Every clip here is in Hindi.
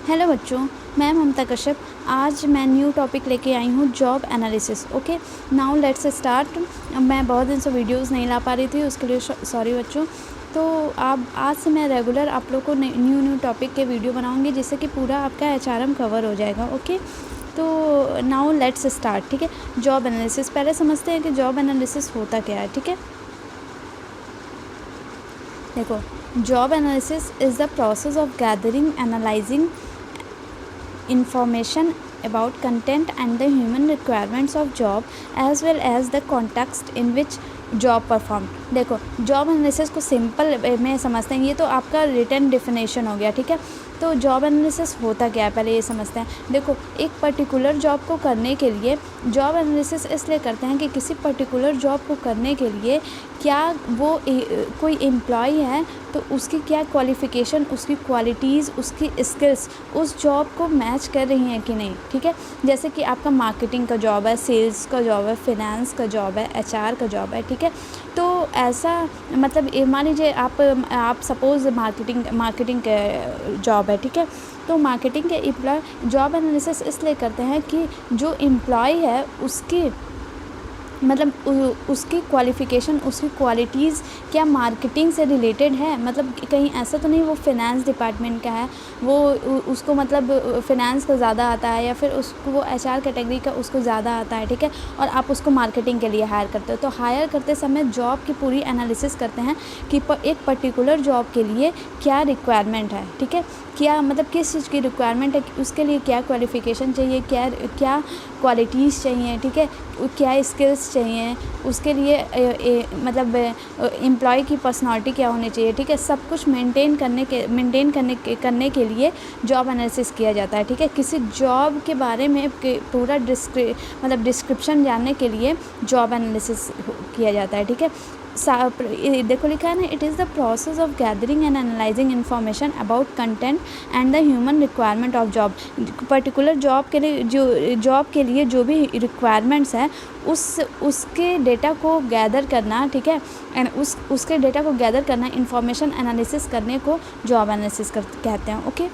हेलो बच्चों, मैं ममता कश्यप। आज मैं न्यू टॉपिक लेके आई हूँ, job analysis. Okay, now let's start. मैं बहुत दिन से वीडियोस नहीं ला पा रही थी, उसके लिए सॉरी बच्चों। तो आप आज से मैं रेगुलर आप लोग को न्यू टॉपिक के वीडियो बनाऊँगी, जिससे कि पूरा आपका HRM कवर हो जाएगा। ओके, तो नाउ लेट्स स्टार्ट। ठीक है, जॉब एनालिसिस पहले समझते हैं कि जॉब एनालिसिस होता क्या है। ठीक है, देखो, job analysis is the process of gathering, analysing information about content and the human requirements of job as well as the context in which job perform. देखो, जॉब एनालिसिस को सिंपल में समझते हैं, ये तो आपका रिटन डेफिनेशन हो गया। ठीक है, तो जॉब एनालिसिस होता क्या है पहले ये समझते हैं। देखो, एक पर्टिकुलर जॉब को करने के लिए जॉब एनालिसिस इसलिए करते हैं कि किसी पर्टिकुलर जॉब को करने के लिए क्या वो कोई एम्प्लॉय है तो उसकी क्या क्वालिफ़िकेशन, उसकी क्वालिटीज़, उसकी स्किल्स उस जॉब को मैच कर रही हैं कि नहीं। ठीक है, जैसे कि आपका मार्केटिंग का जॉब है, सेल्स का जॉब है, फिनेंस का जॉब है, HR का जॉब है। ठीक है, तो ऐसा मतलब मान लीजिए आप सपोज़ मार्केटिंग का जॉब है। ठीक है, तो मार्केटिंग के एम्प्लॉय जॉब एनालिसिस इसलिए करते हैं कि जो एम्प्लॉय है उसकी मतलब उसकी क्वालिफ़िकेशन, उसकी क्वालिटीज़ क्या मार्केटिंग से रिलेटेड है। मतलब कहीं ऐसा तो नहीं वो फिनेंस डिपार्टमेंट का है, वो उसको मतलब फिनेंस का ज़्यादा आता है, या फिर उसको वो HR कैटेगरी का उसको ज़्यादा आता है। ठीक है, और आप उसको मार्केटिंग के लिए हायर करते हो। तो हायर करते समय जॉब की पूरी एनालिसिस करते हैं कि एक पर्टिकुलर जॉब के लिए क्या रिक्वायरमेंट है। ठीक है, क्या मतलब किस चीज़ की रिक्वायरमेंट है, उसके लिए क्या क्वालिफ़िकेशन चाहिए, क्या क्वालिटीज़ चाहिए। ठीक है, क्या स्किल्स चाहिए, उसके लिए मतलब एम्प्लॉय की पर्सनालिटी क्या होनी चाहिए। ठीक है, सब कुछ मेंटेन करने के लिए जॉब एनालिसिस किया जाता है। ठीक है, किसी जॉब के बारे में पूरा डिस्क्रिप्शन जानने के लिए जॉब एनालिसिस किया जाता है। ठीक है, देखो लिखा है ना, it is the process of gathering and analysing information about content and the human requirement of job. Particular job के लिए जो भी रिक्वायरमेंट्स हैं उसके डेटा को गैदर करना। ठीक है, एंड उसके डेटा को गैदर करना, इंफॉर्मेशन एनालिसिस करने को जॉब एनालिसिस कहते हैं। ओके,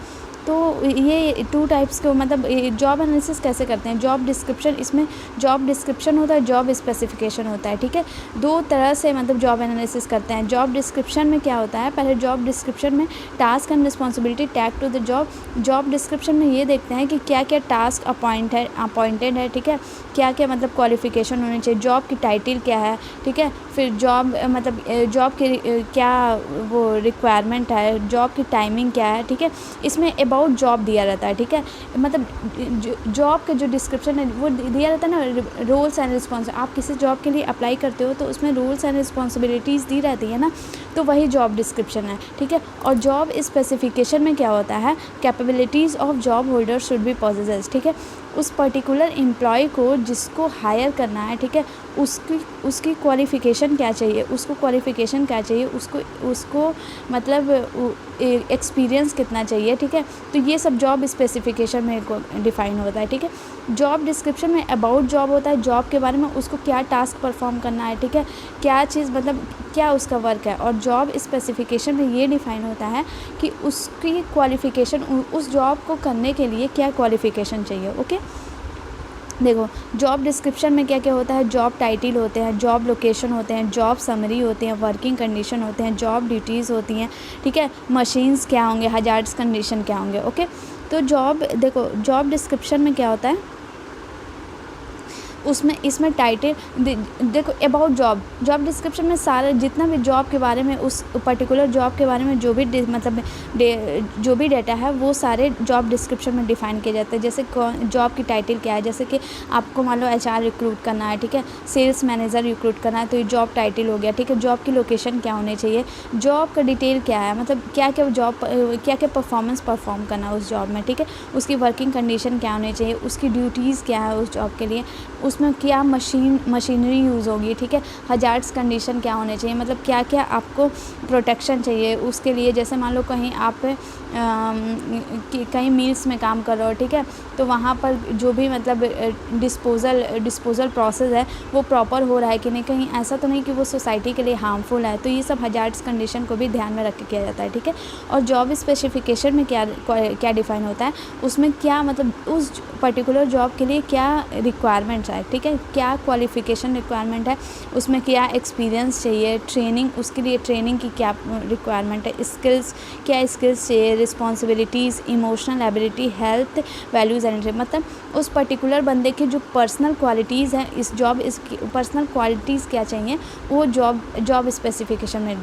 तो ये 2 टाइप्स के मतलब जॉब एनालिसिस कैसे करते हैं। जॉब डिस्क्रिप्शन, इसमें जॉब डिस्क्रिप्शन होता है, जॉब स्पेसिफिकेशन होता है। ठीक है, 2 तरह से मतलब जॉब एनालिसिस करते हैं। जॉब डिस्क्रिप्शन में क्या होता है, पहले जॉब डिस्क्रिप्शन में task and responsibility tag to the job. Job description में ये देखते हैं कि क्या क्या टास्क अपॉइंटेड है। ठीक है, क्या क्या मतलब क्वालिफ़िकेशन होनी चाहिए, जॉब की टाइटल क्या है। ठीक है, फिर जॉब मतलब जॉब की क्या वो रिक्वायरमेंट है, जॉब की टाइमिंग क्या है। ठीक है, इसमें अबाउट जॉब दिया रहता है। ठीक है, मतलब जॉब का जो डिस्क्रिप्शन है वो दिया रहता है ना, रोल्स एंड रिस्पॉन्सिबिलिटी। आप किसी जॉब के लिए अप्लाई करते हो तो उसमें रूल्स एंड रिस्पॉन्सिबिलिटीज़ दी रहती है ना, तो वही जॉब डिस्क्रिप्शन है। ठीक है, और जॉब स्पेसिफिकेशन में क्या होता है, capabilities of job holder should be possessed. ठीक है, उस पर्टिकुलर एम्प्लॉय को जिसको हायर करना है, ठीक है, उसकी क्वालिफ़िकेशन क्या चाहिए, उसको मतलब एक्सपीरियंस कितना चाहिए। ठीक है, तो ये सब जॉब स्पेसिफिकेशन में डिफ़ाइन होता है। ठीक है, जॉब डिस्क्रिप्शन में अबाउट जॉब होता है, जॉब के बारे में उसको क्या टास्क परफॉर्म करना है। ठीक है, क्या चीज़ मतलब क्या उसका वर्क है। और जॉब स्पेसिफिकेशन में ये डिफ़ाइन होता है कि उसकी क्वालिफ़िकेशन, उस जॉब को करने के लिए क्या क्वालिफ़िकेशन चाहिए। ओके, देखो, जॉब डिस्क्रिप्शन में क्या क्या होता है, जॉब टाइटल होते हैं, जॉब लोकेशन होते हैं, जॉब समरी होती हैं, वर्किंग कंडीशन होते हैं, जॉब ड्यूटीज़ होती हैं। ठीक है, मशीन्स क्या होंगे, हजार्ड्स कंडीशन क्या होंगे। ओके, तो जॉब डिस्क्रिप्शन में क्या होता है, इसमें टाइटल देखो अबाउट जॉब डिस्क्रिप्शन में सारा जितना भी जॉब के बारे में, उस पर्टिकुलर जॉब के बारे में जो भी जो भी डाटा है वो सारे जॉब डिस्क्रिप्शन में डिफ़ाइन किए जाते हैं। जैसे जॉब की टाइटल क्या है, जैसे कि आपको मान लो HR रिक्रूट करना है। ठीक है, सेल्स मैनेजर रिक्रूट करना है, तो ये जॉब टाइटल हो गया। ठीक है, जॉब की लोकेशन क्या होनी चाहिए, जॉब का डिटेल क्या है, मतलब क्या क्या परफॉर्मेंस परफॉर्म करना है उस जॉब में। ठीक है, उसकी वर्किंग कंडीशन क्या होनी चाहिए, उसकी ड्यूटीज़ क्या है उस जॉब के लिए, उसमें क्या मशीनरी यूज़ होगी, ठीक है। हज़ार्ड्स कंडीशन क्या होने चाहिए, मतलब क्या क्या आपको प्रोटेक्शन चाहिए उसके लिए। जैसे मान लो कहीं आप कहीं मिल्स में काम कर रहे हो, ठीक है, तो वहाँ पर जो भी मतलब डिस्पोज़ल प्रोसेस है वो प्रॉपर हो रहा है कि नहीं, कहीं ऐसा तो नहीं कि वो सोसाइटी के लिए हार्मफुल है। तो ये सब हज़ार्ड्स कंडीशन को भी ध्यान में रख के किया जाता है, ठीक है। और जॉब स्पेसिफिकेशन में क्या डिफ़ाइन होता है, उसमें क्या मतलब उस पर्टिकुलर जॉब के लिए क्या रिक्वायरमेंट्स है, ठीक है, क्या क्वालिफ़िकेशन रिक्वायरमेंट है, उसमें क्या एक्सपीरियंस चाहिए, ट्रेनिंग, उसके लिए ट्रेनिंग की क्या रिक्वायरमेंट है, स्किल्स, क्या स्किल्स चाहिए, responsibilities, emotional ability, health, values and मतलब उस पर्टिकुलर बंदे की जो पर्सनल क्वालिटीज़ हैं, इस पर्सनल क्वालिटीज़ क्या चाहिए वो जॉब स्पेसिफिकेशन में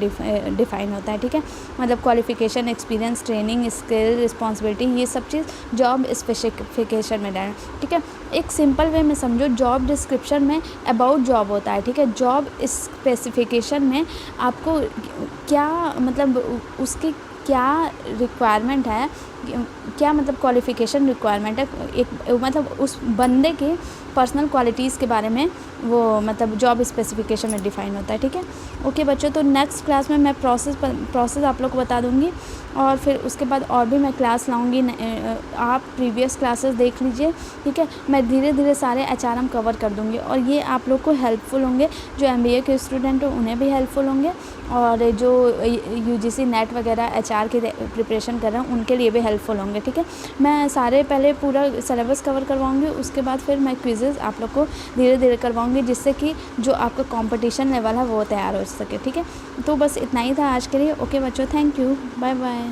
डिफ़ाइन होता है, ठीक है। मतलब qualification, experience, training, skill, responsibility, ये सब चीज़ जॉब स्पेसिफिकेशन में डालें, ठीक है। एक सिंपल वे में समझो, जॉब डिस्क्रिप्शन में अबाउट जॉब होता है, ठीक है। जॉब स्पेसिफिकेशन में आपको क्या मतलब उसकी क्या रिक्वायरमेंट है, क्या मतलब क्वालिफ़िकेशन रिक्वायरमेंट है, एक मतलब उस बंदे के पर्सनल क्वालिटीज़ के बारे में वो मतलब जॉब स्पेसिफिकेशन में डिफ़ाइन होता है, ठीक है। ओके बच्चों, तो नेक्स्ट क्लास में मैं प्रोसेस आप लोग को बता दूँगी और फिर उसके बाद और भी मैं क्लास लाऊँगी। आप प्रीवियस क्लासेस देख लीजिए, ठीक है। मैं धीरे धीरे सारे HRM कवर कर दूँगी और ये आप लोग को हेल्पफुल होंगे। जो MBA के स्टूडेंट हो उन्हें भी हेल्पफुल होंगे और जो UGC नेट वगैरह HR की प्रिपरेशन कर रहे हैं उनके लिए भी हेल्पफुल होंगे, ठीक है। मैं सारे पहले पूरा सिलेबस कवर करवाऊँगी, उसके बाद फिर मैं क्विज़ेज़ आप लोग को धीरे धीरे करवाऊँगी, जिससे कि जो आपका कंपटीशन लेवल है वो तैयार हो सके, ठीक है। तो बस इतना ही था आज के लिए। ओके बच्चों, थैंक यू, बाय बाय।